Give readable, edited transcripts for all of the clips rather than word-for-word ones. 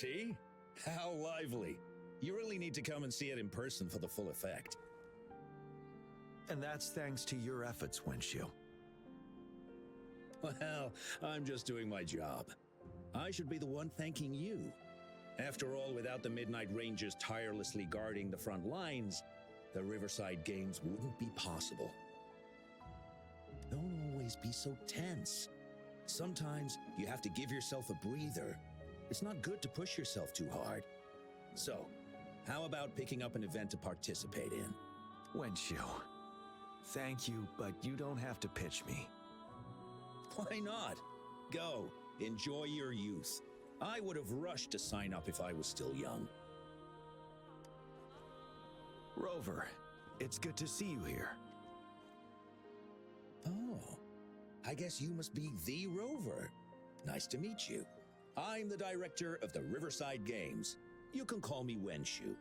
See? How lively. You really need to come and see it in person for the full effect. And that's thanks to your efforts, Wenshu. Well, I'm just doing my job. I should be the one thanking you. After all, without the Midnight Rangers tirelessly guarding the front lines, the Riverside Games wouldn't be possible. Don't always be so tense. Sometimes you have to give yourself a breather. It's not good to push yourself too hard. So, how about picking up an event to participate in? Wenshu, thank you, but you don't have to pitch me. Why not? Go, enjoy your youth. I would have rushed to sign up if I was still young. Rover, it's good to see you here. Oh, I guess you must be the Rover. Nice to meet you. I'm the director of the Riverside Games. You can call me Wenshu.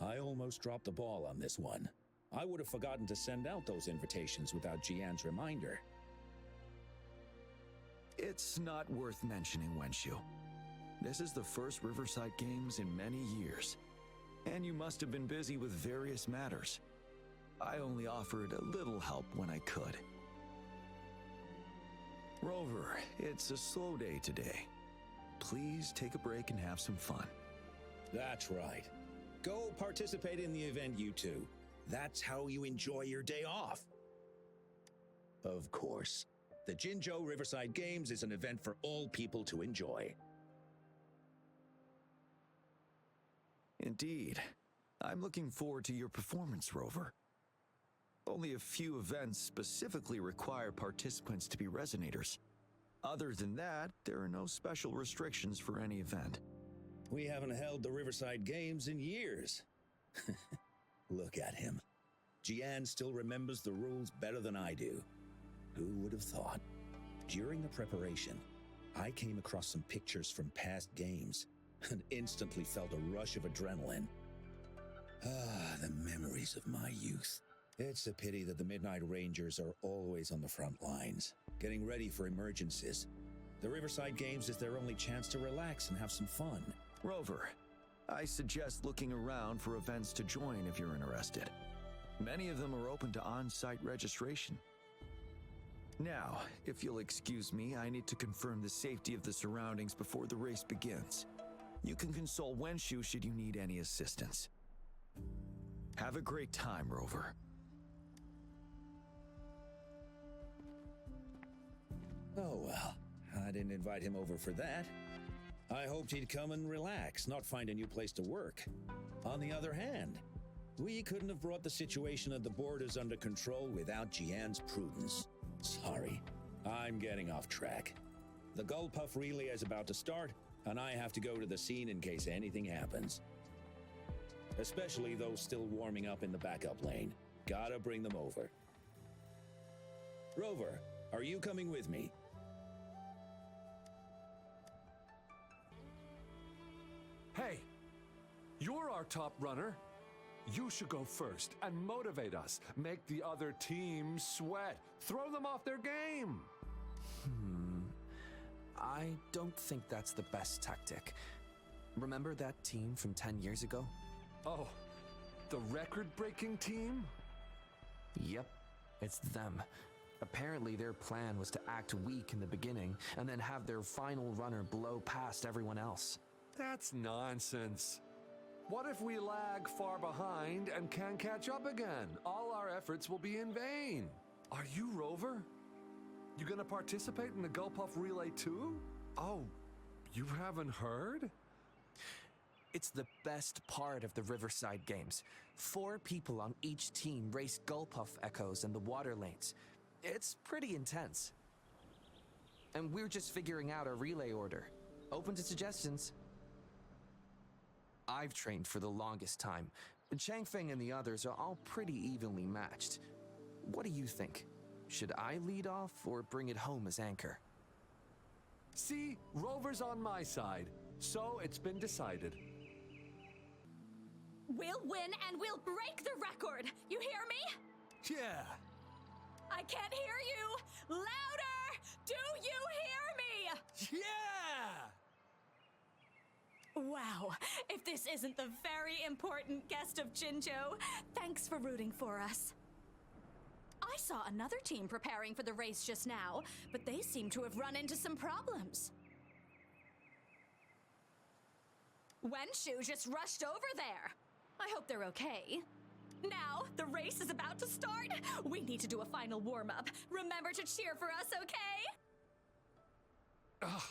I almost dropped the ball on this one. I would have forgotten to send out those invitations without Jiyan's reminder. It's not worth mentioning, Wenshu. This is the first Riverside Games in many years, and you must have been busy with various matters. I only offered a little help when I could. Rover, it's a slow day today. Please take a break and have some fun. That's right. Go participate in the event, you two. That's how you enjoy your day off. Of course. The Jinzhou Riverside Games is an event for all people to enjoy. Indeed. I'm looking forward to your performance, Rover. Only a few events specifically require participants to be resonators. Other than that, there are no special restrictions for any event. We haven't held the Riverside Games in years. Look at him. Jiyan still remembers the rules better than I do. Who would have thought? During the preparation, I came across some pictures from past games and instantly felt a rush of adrenaline. Ah, the memories of my youth. It's a pity that the Midnight Rangers are always on the front lines, getting ready for emergencies. The Riverside Games is their only chance to relax and have some fun. Rover, I suggest looking around for events to join if you're interested. Many of them are open to on-site registration. Now, if you'll excuse me, I need to confirm the safety of the surroundings before the race begins. You can consult Wenshu should you need any assistance. Have a great time, Rover. Oh well, I didn't invite him over for that. I hoped he'd come and relax, not find a new place to work. On the other hand, we couldn't have brought the situation at the borders under control without Jiyan's prudence. Sorry, I'm getting off track. The Gull Puff relay is about to start, and I have to go to the scene in case anything happens. Especially those still warming up in the backup lane. Gotta bring them over. Rover, are you coming with me? Hey, you're our top runner. You should go first and motivate us. Make the other team sweat. Throw them off their game. I don't think that's the best tactic. Remember that team from 10 years ago? Oh, the record-breaking team? Yep, it's them. Apparently their plan was to act weak in the beginning and then have their final runner blow past everyone else. That's nonsense. What if we lag far behind and can't catch up again? All our efforts will be in vain. Are you Rover? You gonna participate in the Gull Puff Relay too? Oh, you haven't heard? It's the best part of the Riverside Games. 4 people on each team race Gull Puff echoes in the water lanes. It's pretty intense. And we're just figuring out our relay order. Open to suggestions. I've trained for the longest time. Changfeng and the others are all pretty evenly matched. What do you think? Should I lead off or bring it home as anchor? See, Rover's on my side, so it's been decided. We'll win and we'll break the record! You hear me? Yeah! I can't hear you! Louder! Do you hear me? Yeah! Wow, if this isn't the very important guest of Jinzhou, thanks for rooting for us. I saw another team preparing for the race just now, but they seem to have run into some problems. Wenshu just rushed over there. I hope they're okay. Now, the race is about to start. We need to do a final warm-up. Remember to cheer for us, okay? Ugh.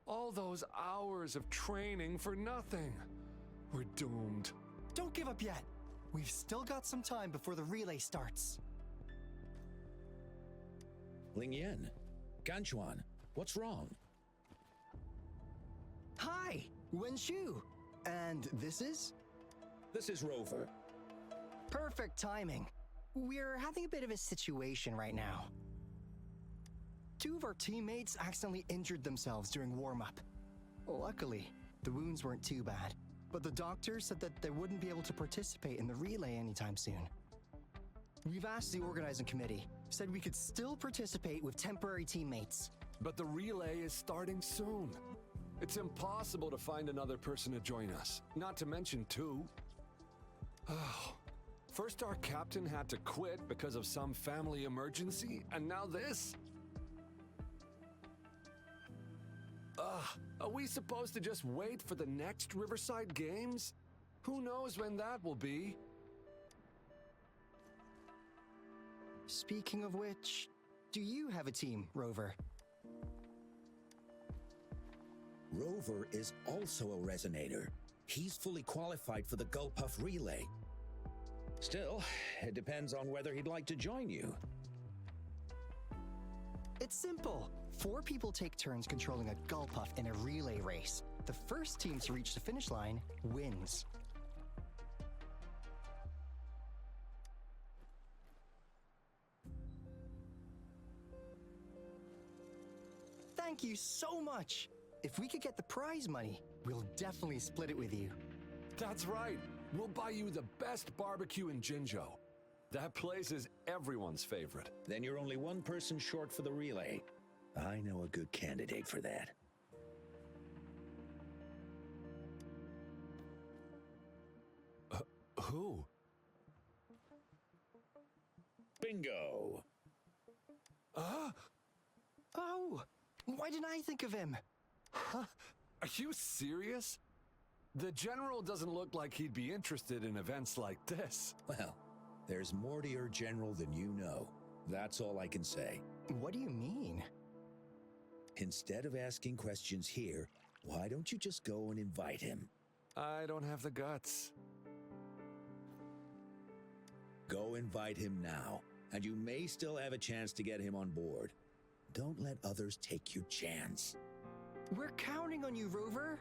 All those hours of training for nothing. We're doomed. Don't give up yet. We've still got some time before the relay starts. Ling Yen, Ganchuan, what's wrong? Hi, Wenshu. And this is? This is Rover. Perfect timing. We're having a bit of a situation right now. Two of our teammates accidentally injured themselves during warm-up. Luckily, the wounds weren't too bad, but the doctor said that they wouldn't be able to participate in the relay anytime soon. We've asked the organizing committee, said we could still participate with temporary teammates. But the relay is starting soon. It's impossible to find another person to join us, not to mention two. Oh, first our captain had to quit because of some family emergency, and now this? Are we supposed to just wait for the next Riverside Games? Who knows when that will be? Speaking of which, do you have a team, Rover? Rover is also a resonator. He's fully qualified for the Gulpuff Relay. Still, it depends on whether he'd like to join you. It's simple. 4 people take turns controlling a Gulpuff in a relay race. The first team to reach the finish line wins. Thank you so much. If we could get the prize money, we'll definitely split it with you. That's right. We'll buy you the best barbecue in Jinzhou. That place is everyone's favorite. Then you're only one person short for the relay. I know a good candidate for that. Who? Bingo! Oh, why didn't I think of him? Huh? Are you serious? The general doesn't look like he'd be interested in events like this. Well, there's more to your general than you know. That's all I can say. What do you mean? Instead of asking questions here, why don't you just go and invite him? I don't have the guts. Go invite him now, and you may still have a chance to get him on board. Don't let others take your chance. We're counting on you, Rover.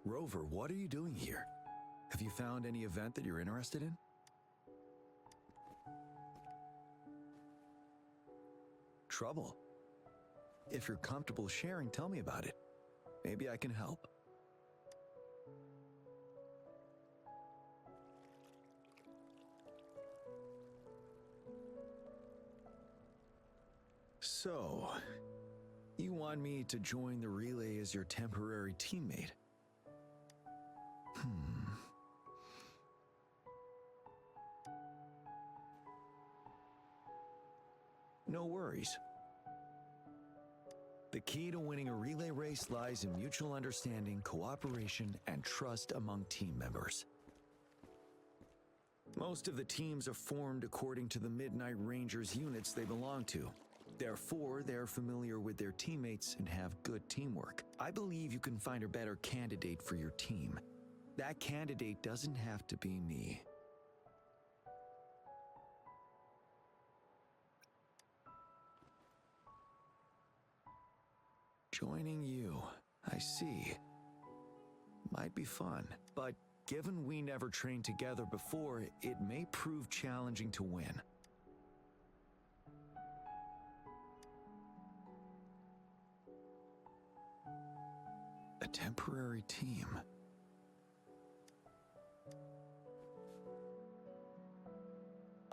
Rover, what are you doing here? Have you found any event that you're interested in? Trouble? If you're comfortable sharing, tell me about it. Maybe I can help. So, you want me to join the relay as your temporary teammate? No worries. The key to winning a relay race lies in mutual understanding, cooperation, and trust among team members. Most of the teams are formed according to the Midnight Rangers units they belong to. Therefore, they're familiar with their teammates and have good teamwork. I believe you can find a better candidate for your team. That candidate doesn't have to be me. Joining you, I see. Might be fun, but given we never trained together before, it may prove challenging to win. A temporary team.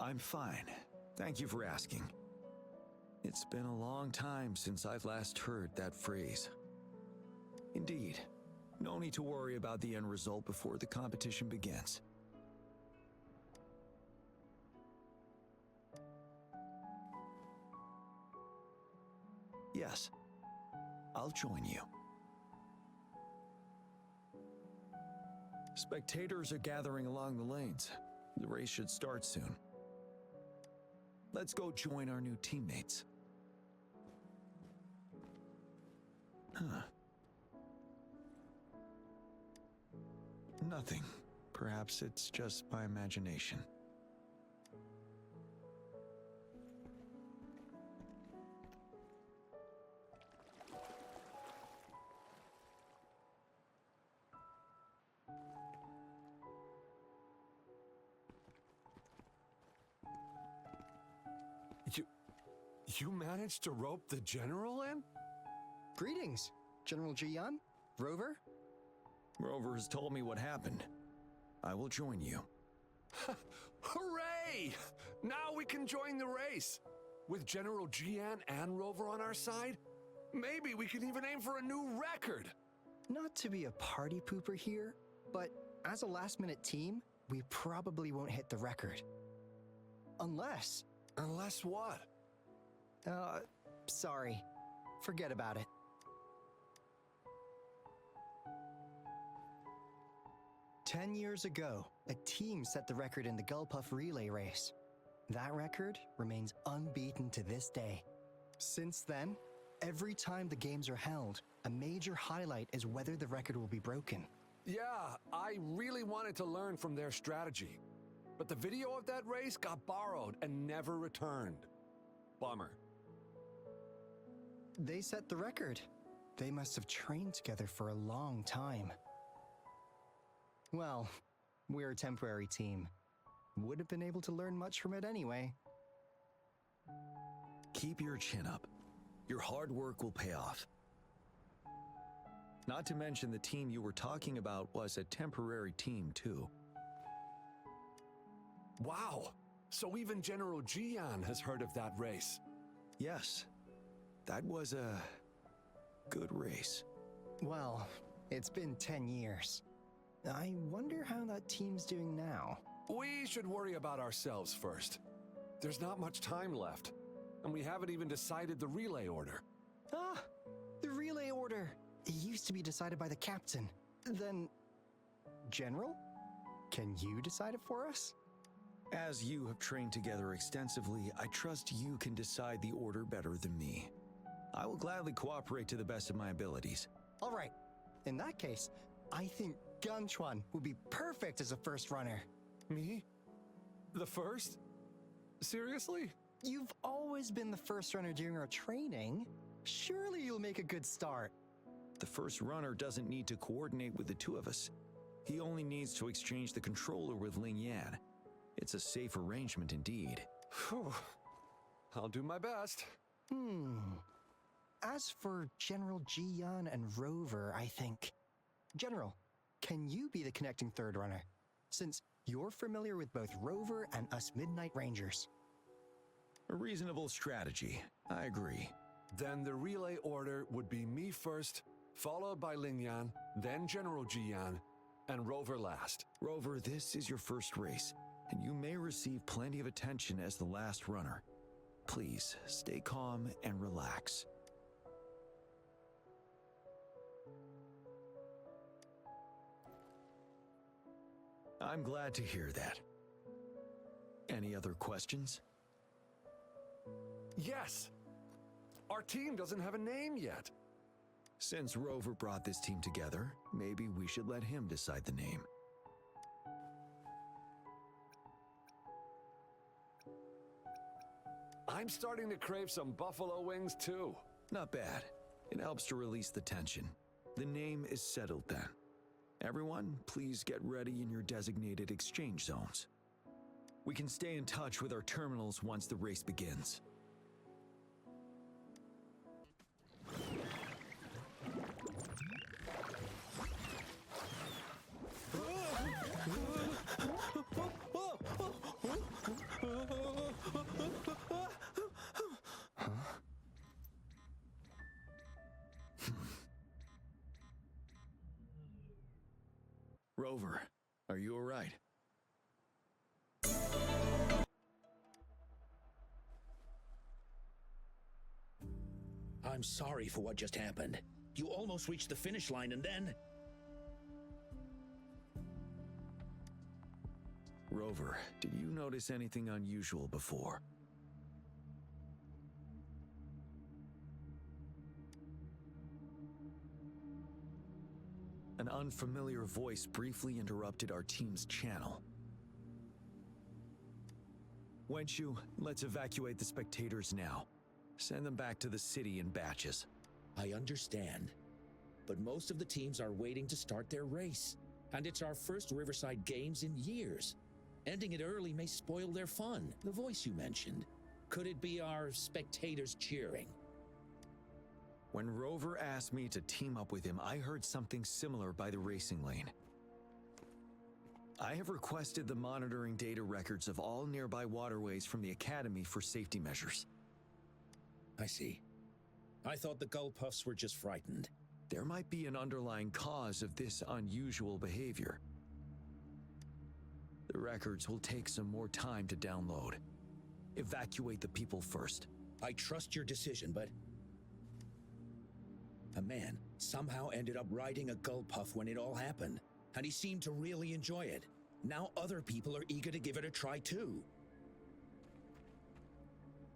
I'm fine. Thank you for asking. It's been a long time since I've last heard that phrase. Indeed, no need to worry about the end result before the competition begins. Yes, I'll join you. Spectators are gathering along the lanes. The race should start soon. Let's go join our new teammates. Huh. Nothing. Perhaps it's just my imagination. You managed to rope the general in? Greetings, General Jiyan, Rover. Rover has told me what happened. I will join you. Hooray! Now we can join the race. With General Jiyan and Rover on our side, maybe we can even aim for a new record. Not to be a party pooper here, but as a last-minute team, we probably won't hit the record. Unless... Unless what? Sorry. Forget about it. "10 years ago, a team set the record in the Gulpuff relay race. That record remains unbeaten to this day. Since then, every time the games are held, a major highlight is whether the record will be broken. Yeah, I really wanted to learn from their strategy. But the video of that race got borrowed and never returned. Bummer. They set the record. They must have trained together for a long time. Well, we're a temporary team. Would have been able to learn much from it anyway. Keep your chin up. Your hard work will pay off. Not to mention the team you were talking about was a temporary team, too. Wow, so even General Jiyan has heard of that race. Yes, that was a good race. Well, it's been 10 years. I wonder how that team's doing now. We should worry about ourselves first. There's not much time left, and we haven't even decided the relay order. Ah, the relay order. It used to be decided by the captain. Then, General? Can you decide it for us? As you have trained together extensively, I trust you can decide the order better than me. I will gladly cooperate to the best of my abilities. All right. In that case, I think Gunchuan would be perfect as a first runner. Me? The first? Seriously? You've always been the first runner during our training. Surely you'll make a good start. The first runner doesn't need to coordinate with the two of us. He only needs to exchange the controller with Ling Yan. It's a safe arrangement indeed. Whew. I'll do my best. As for General Jiyan and Rover, I think... General, can you be the connecting third runner? Since you're familiar with both Rover and us Midnight Rangers. A reasonable strategy. I agree. Then the relay order would be me first, followed by Ling Yan, then General Jiyan, and Rover last. Rover, this is your first race, and you may receive plenty of attention as the last runner. Please, stay calm and relax. I'm glad to hear that. Any other questions? Yes! Our team doesn't have a name yet. Since Rover brought this team together, maybe we should let him decide the name. I'm starting to crave some buffalo wings too. Not bad. It helps to release the tension. The name is settled then. Everyone, please get ready in your designated exchange zones. We can stay in touch with our terminals once the race begins. Rover, are you alright? I'm sorry for what just happened. You almost reached the finish line and then... Rover, did you notice anything unusual before? An unfamiliar voice briefly interrupted our team's channel. Wenshu, let's evacuate the spectators now. Send them back to the city in batches. I understand. But most of the teams are waiting to start their race. And it's our first Riverside Games in years. Ending it early may spoil their fun. The voice you mentioned. Could it be our spectators cheering? When Rover asked me to team up with him, I heard something similar by the racing lane. I have requested the monitoring data records of all nearby waterways from the Academy for safety measures. I see. I thought the Gull Puffs were just frightened. There might be an underlying cause of this unusual behavior. The records will take some more time to download. Evacuate the people first. I trust your decision, but... A man somehow ended up riding a Gull Puff when it all happened, and he seemed to really enjoy it. Now other people are eager to give it a try too.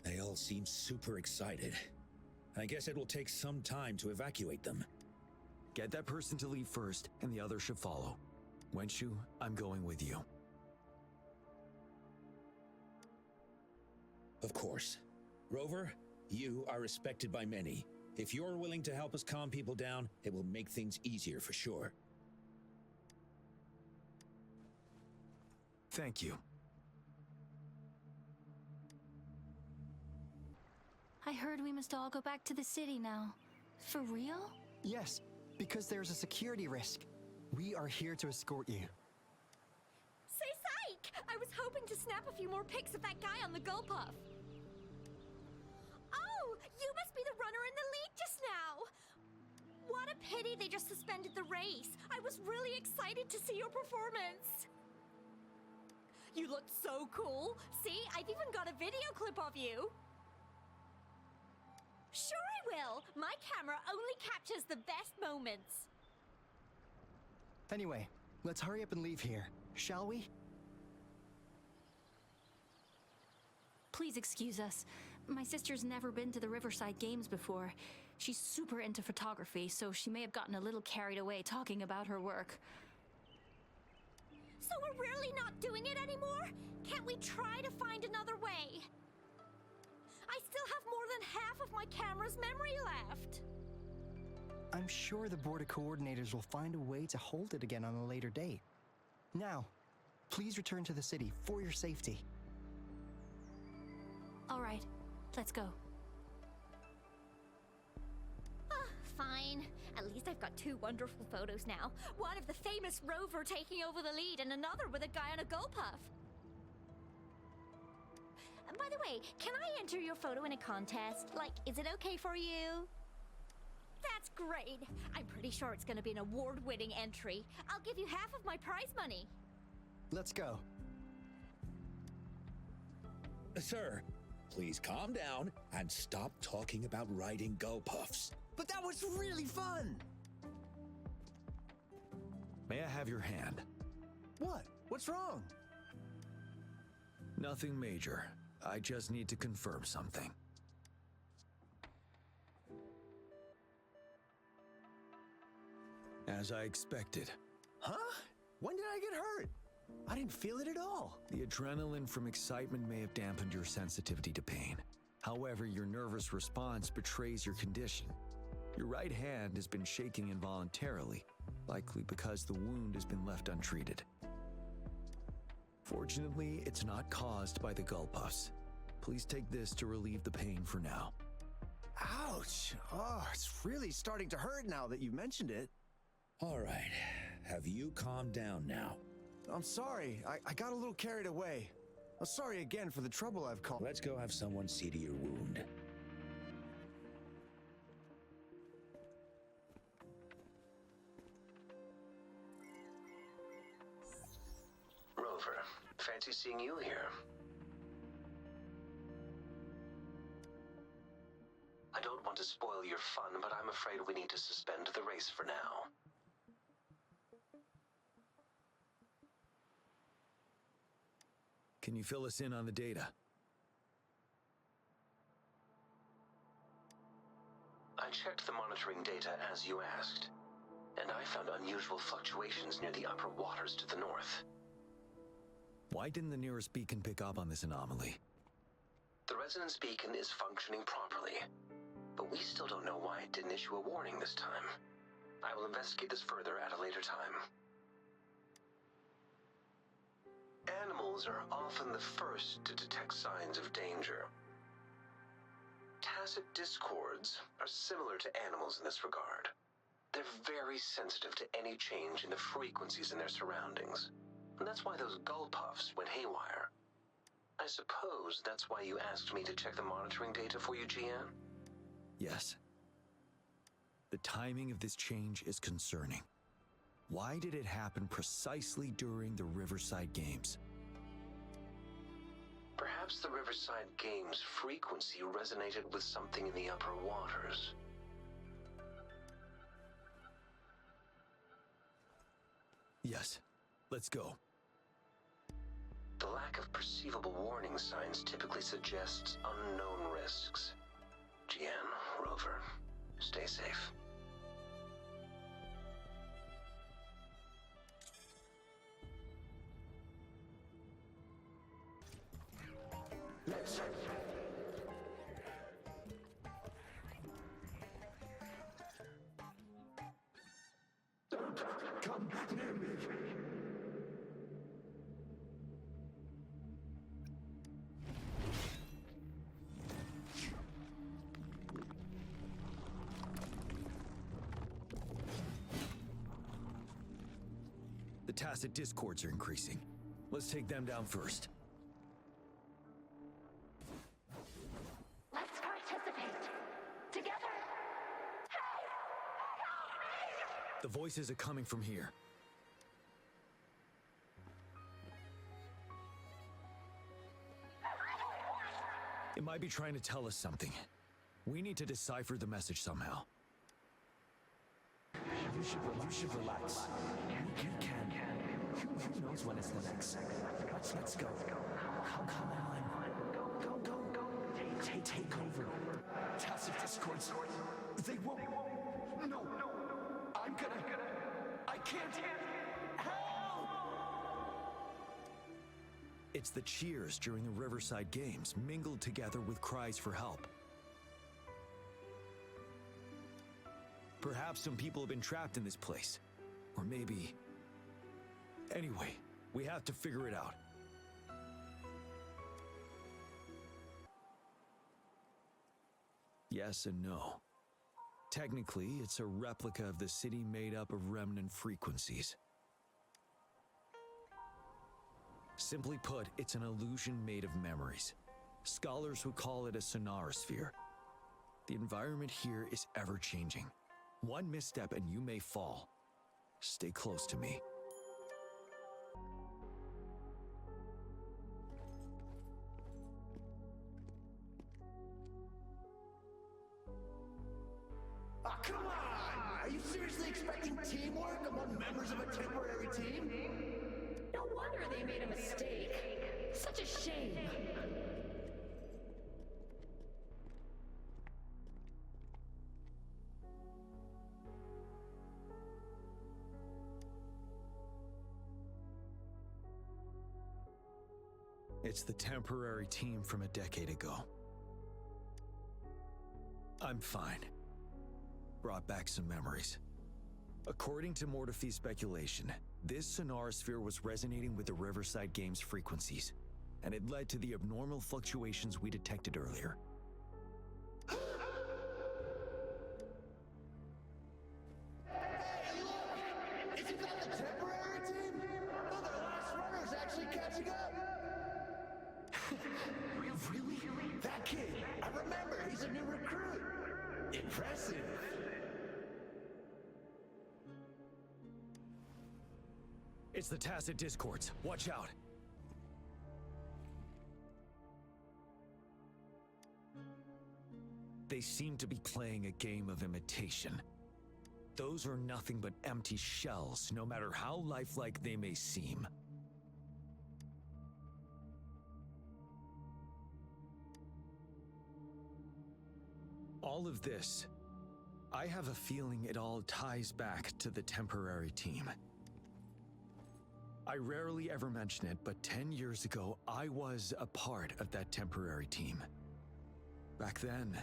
They all seem super excited. I guess it will take some time to evacuate them. Get that person to leave first, and the others should follow. Wenshu, I'm going with you. Of course. Rover, you are respected by many. If you're willing to help us calm people down, it will make things easier for sure. Thank you. I heard we must all go back to the city now. For real? Yes, because there's a security risk. We are here to escort you. Say psych! I was hoping to snap a few more pics of that guy on the Gull Puff. Oh, you must be the runner in the lead just now. What a pity they just suspended the race. I was really excited to see your performance. You looked so cool. See, I've even got a video clip of you. Sure I will. My camera only captures the best moments. Anyway, let's hurry up and leave here, shall we? Please excuse us. My sister's never been to the Riverside Games before. She's super into photography, so she may have gotten a little carried away talking about her work. So we're really not doing it anymore? Can't we try to find another way? I still have more than half of my camera's memory left. I'm sure the board of coordinators will find a way to hold it again on a later date. Now, please return to the city for your safety. All right, let's go. Fine. At least I've got two wonderful photos now. One of the famous Rover taking over the lead and another with a guy on a Gull Puff. And by the way, can I enter your photo in a contest? Like, is it okay for you? That's great. I'm pretty sure it's gonna be an award-winning entry. I'll give you half of my prize money. Let's go. Sir, please calm down and stop talking about riding Gull Puffs. But that was really fun! May I have your hand? What? What's wrong? Nothing major. I just need to confirm something. As I expected. Huh? When did I get hurt? I didn't feel it at all. The adrenaline from excitement may have dampened your sensitivity to pain. However, your nervous response betrays your condition. Your right hand has been shaking involuntarily, likely because the wound has been left untreated. Fortunately, it's not caused by the Gull Puffs. Please take this to relieve the pain for now. Ouch! Oh, it's really starting to hurt now that you mentioned it. All right, have you calmed down now? I'm sorry, I got a little carried away. I'm sorry again for the trouble I've caused. Let's go have someone see to your wound. fancy seeing you here. I don't want to spoil your fun, but I'm afraid we need to suspend the race for now. Can you fill us in on the data? I checked the monitoring data as you asked, and I found unusual fluctuations near the upper waters to the north. Why didn't the nearest beacon pick up on this anomaly? The resonance beacon is functioning properly, but we still don't know why it didn't issue a warning this time. I will investigate this further at a later time. Animals are often the first to detect signs of danger. Tacit discords are similar to animals in this regard. They're very sensitive to any change in the frequencies in their surroundings. And that's why those gull puffs went haywire. I suppose that's why you asked me to check the monitoring data for you, Jiyan? Yes. The timing of this change is concerning. Why did it happen precisely during the Riverside Games? Perhaps the Riverside Games frequency resonated with something in the upper waters. Yes. Let's go. The lack of perceivable warning signs typically suggests unknown risks. Jiyan, Rover, stay safe. Let's don't come near me. The tacit discords are increasing. Let's take them down first. Let's participate together. The voices are coming from here. It might be trying to tell us something. We need to decipher the message somehow. You should relax. You can. Who knows when it's the next? Let's go. Come on. Go. Take over. Tacit discords. They won't. No. I'm gonna. I can't. Help! It's the cheers during the Riverside Games, mingled together with cries for help. Perhaps some people have been trapped in this place. Or maybe... Anyway, we have to figure it out. Yes and no. Technically, it's a replica of the city made up of remnant frequencies. Simply put, it's an illusion made of memories. Scholars would call it a sonorosphere. The environment here is ever-changing. One misstep and you may fall. Stay close to me. Oh, come on! Are you seriously expecting teamwork among members of a temporary team? No wonder they made a mistake. Such a shame. It's the temporary team from a decade ago. I'm fine. Brought back some memories. According to Mortefi's speculation, this sonorosphere was resonating with the Riverside Games frequencies, and it led to the abnormal fluctuations we detected earlier. Isn't that the temporary team? Oh, their last runner's actually catching up! Really? That kid! I remember, he's a new recruit! Impressive! It's the tacit discords. Watch out. They seem to be playing a game of imitation. Those are nothing but empty shells, no matter how lifelike they may seem. All of this, I have a feeling it all ties back to the temporary team. I rarely ever mention it, but 10 years ago, I was a part of that temporary team. Back then,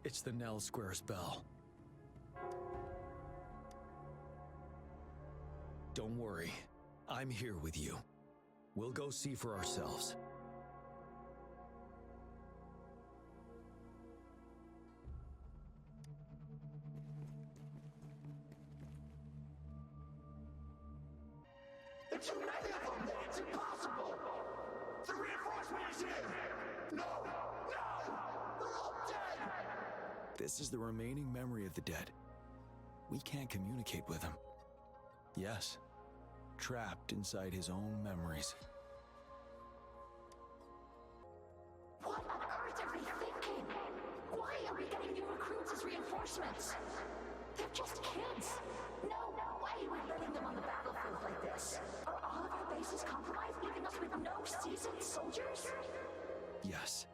it's the Nell Squares bell. Don't worry, I'm here with you. We'll go see for ourselves. It's too many of them! It's impossible! The reinforcement is here! No! No! They're all dead! This is the remaining memory of the dead. We can't communicate with him. Yes, trapped inside his own memories. What on earth are they thinking? Why are we getting new recruits as reinforcements? They're just kids. No way we're letting them on the battlefield like this. Are all of our bases compromised, leaving us with no seasoned soldiers? Yes.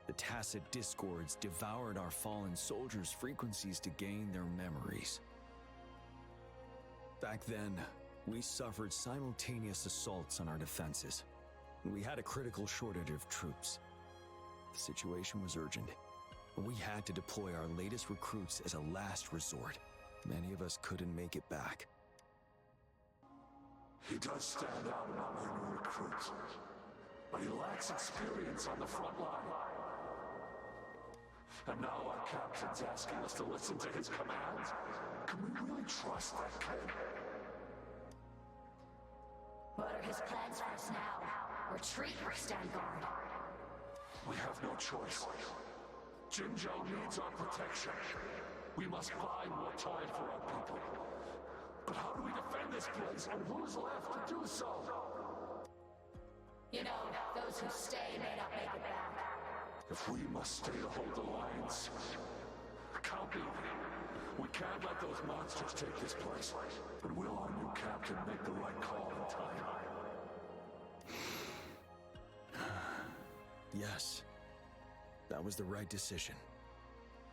The tacit discords devoured our fallen soldiers' frequencies to gain their memories. Back then, we suffered simultaneous assaults on our defenses. We had a critical shortage of troops. The situation was urgent. We had to deploy our latest recruits as a last resort. Many of us couldn't make it back. He does stand out among our new recruits, but he lacks experience on the front line. And now our captain's asking us to listen to his commands. Can we really trust that kid? What are his plans for us now? Retreat or stand guard? We have no choice. Jinzhou needs our protection. We must buy more time for our people. But how do we defend this place, and who's left to do so? You know, those who stay may not make it back. If we must stay to hold the lines, count me. We can't let those monsters take this place. But will our new captain make the right call in time? Yes, that was the right decision.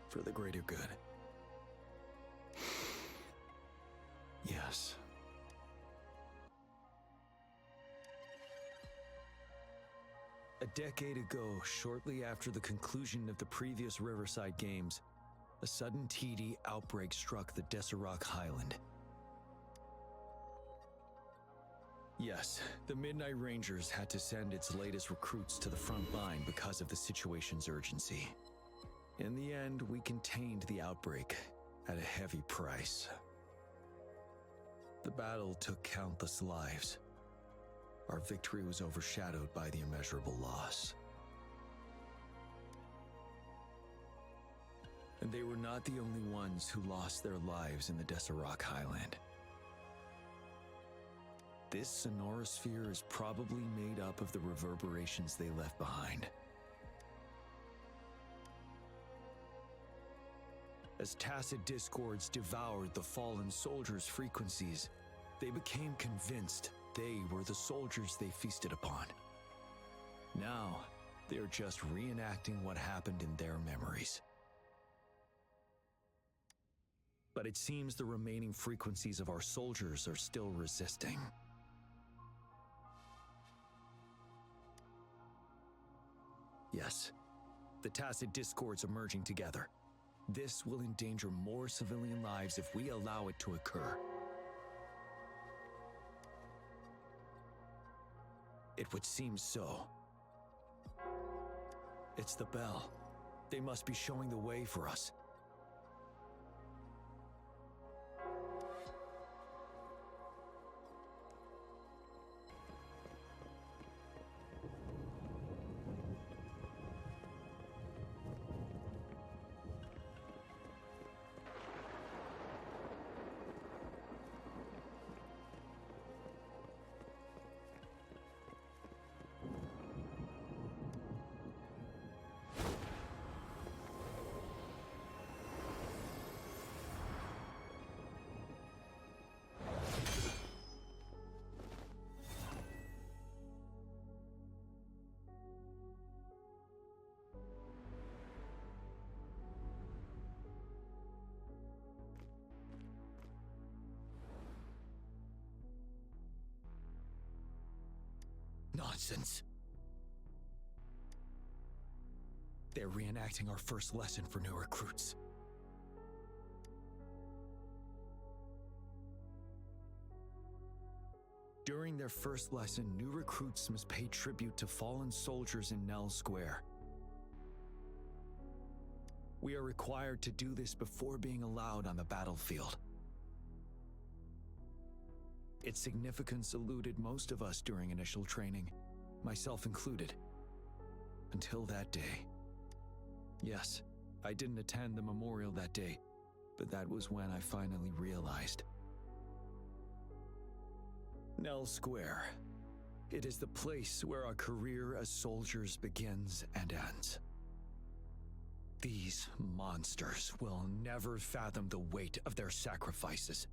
For the greater good. Yes. A decade ago, shortly after the conclusion of the previous Riverside Games, a sudden TD outbreak struck the Deserac Highland. Yes, the Midnight Rangers had to send its latest recruits to the front line because of the situation's urgency. In the end, we contained the outbreak at a heavy price. The battle took countless lives. Our victory was overshadowed by the immeasurable loss. And they were not the only ones who lost their lives in the Deserac Highland. This sonorosphere is probably made up of the reverberations they left behind. As tacit discords devoured the fallen soldiers' frequencies, they became convinced they were the soldiers they feasted upon. Now, they're just reenacting what happened in their memories. But it seems the remaining frequencies of our soldiers are still resisting. Yes, the tacit discords are merging together. This will endanger more civilian lives if we allow it to occur. It would seem so. It's the bell. They must be showing the way for us. Nonsense. They're reenacting our first lesson for new recruits. During their first lesson, new recruits must pay tribute to fallen soldiers in Nell Square. We are required to do this before being allowed on the battlefield. Its significance eluded most of us during initial training, myself included. Until that day. Yes, I didn't attend the memorial that day, but that was when I finally realized. Nell Square. It is the place where our career as soldiers begins and ends. These monsters will never fathom the weight of their sacrifices.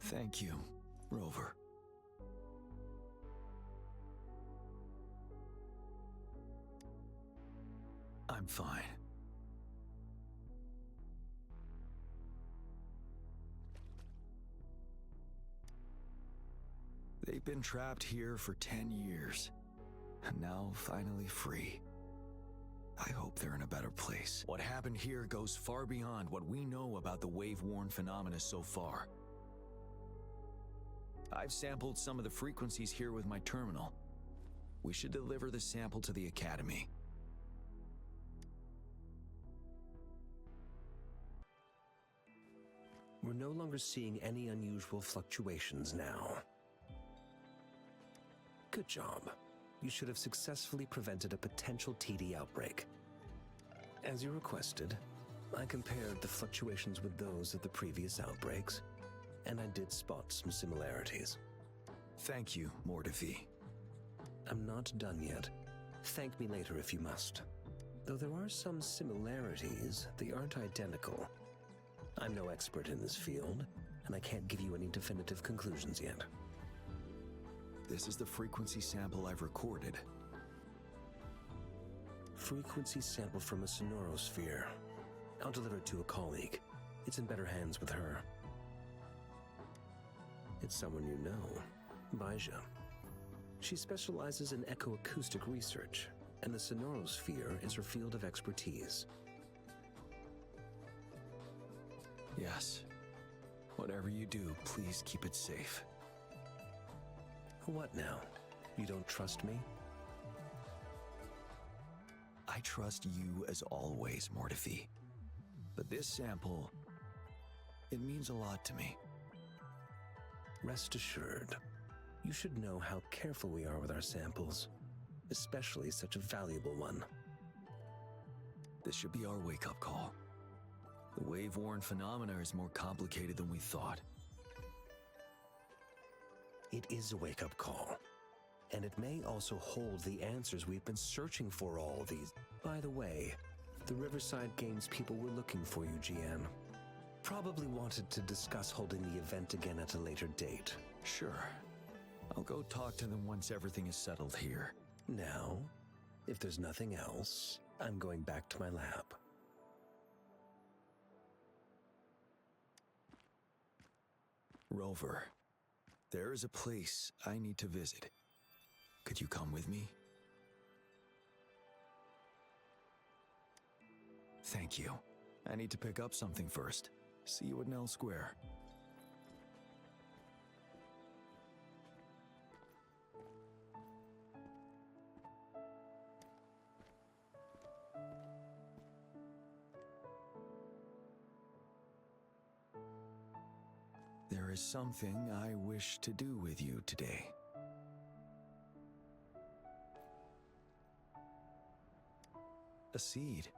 Thank you, Rover. I'm fine. They've been trapped here for 10 years, and now finally free. I hope they're in a better place. What happened here goes far beyond what we know about the wave-worn phenomena so far. I've sampled some of the frequencies here with my terminal. We should deliver the sample to the Academy. We're no longer seeing any unusual fluctuations now. Good job. You should have successfully prevented a potential TD outbreak. As you requested, I compared the fluctuations with those of the previous outbreaks, and I did spot some similarities. Thank you, Mordevi. I'm not done yet. Thank me later if you must. Though there are some similarities, they aren't identical. I'm no expert in this field, and I can't give you any definitive conclusions yet. This is the frequency sample I've recorded. Frequency sample from a sonorosphere. I'll deliver it to a colleague. It's in better hands with her. It's someone you know, Baija. She specializes in echoacoustic research, and the sonorosphere is her field of expertise. Yes. Whatever you do, please keep it safe. What now? You don't trust me? I trust you as always, Mordevi. But this sample, it means a lot to me. Rest assured, you should know how careful we are with our samples, especially such a valuable one. This should be our wake-up call. The wave-worn phenomena is more complicated than we thought. It is a wake-up call. And it may also hold the answers we've been searching for all these... By the way, the Riverside Games people were looking for you, Jiyan. Probably wanted to discuss holding the event again at a later date. Sure. I'll go talk to them once everything is settled here. Now, if there's nothing else, I'm going back to my lab. Rover, there is a place I need to visit. Could you come with me? Thank you. I need to pick up something first. See you at Nell Square. There is something I wish to do with you today. A seed.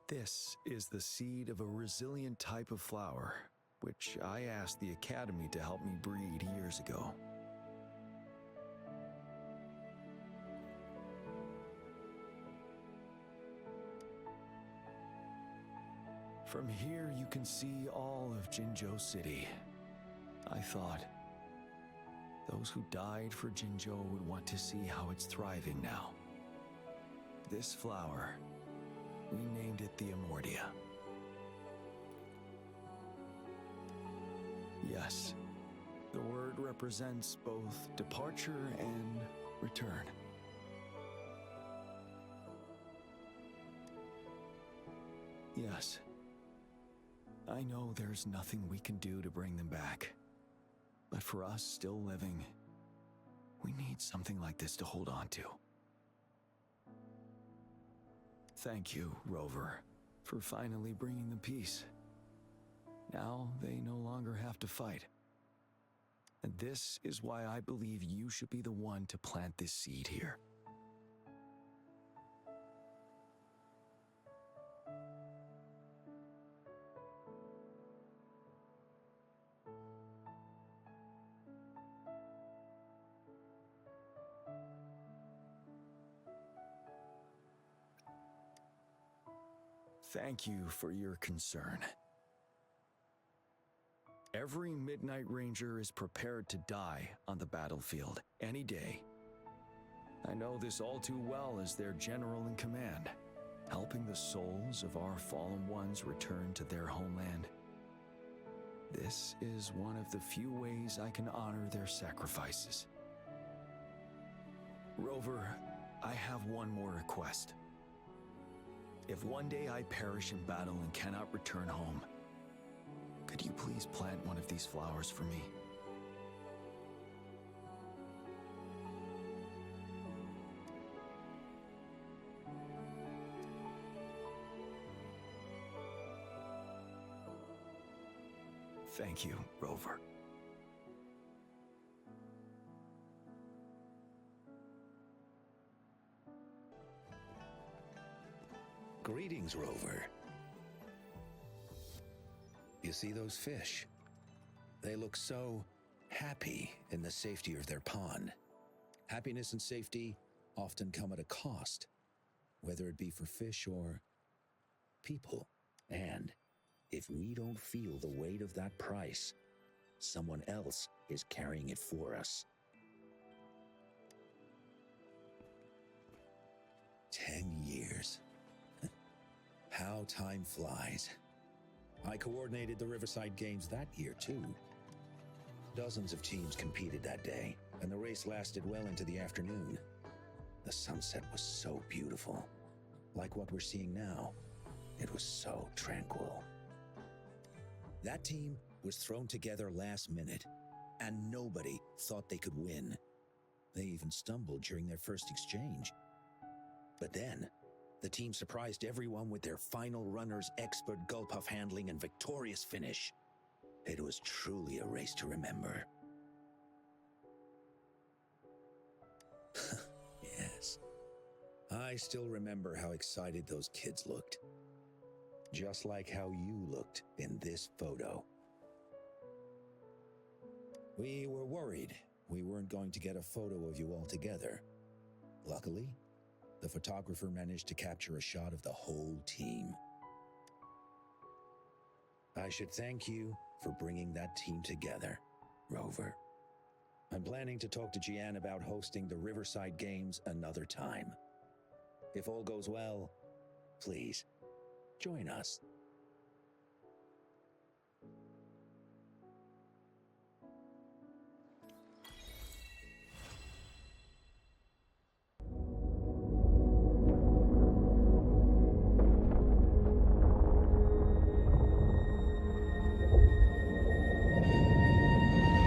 This is the seed of a resilient type of flower, which I asked the Academy to help me breed years ago. From here, you can see all of Jinzhou City. I thought those who died for Jinzhou would want to see how it's thriving now. This flower, we named it the Amortia. Yes, the word represents both departure and return. Yes, I know there's nothing we can do to bring them back. But for us still living, we need something like this to hold on to. Thank you, Rover, for finally bringing them peace. Now they no longer have to fight. And this is why I believe you should be the one to plant this seed here. Thank you for your concern. Every Midnight Ranger is prepared to die on the battlefield any day. I know this all too well as their general in command, helping the souls of our fallen ones return to their homeland. This is one of the few ways I can honor their sacrifices. Rover, I have one more request. If one day I perish in battle and cannot return home, could you please plant one of these flowers for me? Thank you, Rover. Greetings, Rover. You see those fish? They look so happy in the safety of their pond. Happiness and safety often come at a cost, whether it be for fish or people. And if we don't feel the weight of that price, someone else is carrying it for us. 10 years. How time flies. I coordinated the Riverside Games that year, too. Dozens of teams competed that day, and the race lasted well into the afternoon. The sunset was so beautiful. Like what we're seeing now, it was so tranquil. That team was thrown together last minute, and nobody thought they could win. They even stumbled during their first exchange. But then, the team surprised everyone with their final runner's expert gulpuff handling and victorious finish. It was truly a race to remember. Yes, I still remember how excited those kids looked. Just like how you looked in this photo. We were worried we weren't going to get a photo of you all together. Luckily, the photographer managed to capture a shot of the whole team. I should thank you for bringing that team together, Rover. I'm planning to talk to Jiyan about hosting the Riverside Games another time. If all goes well, please, join us.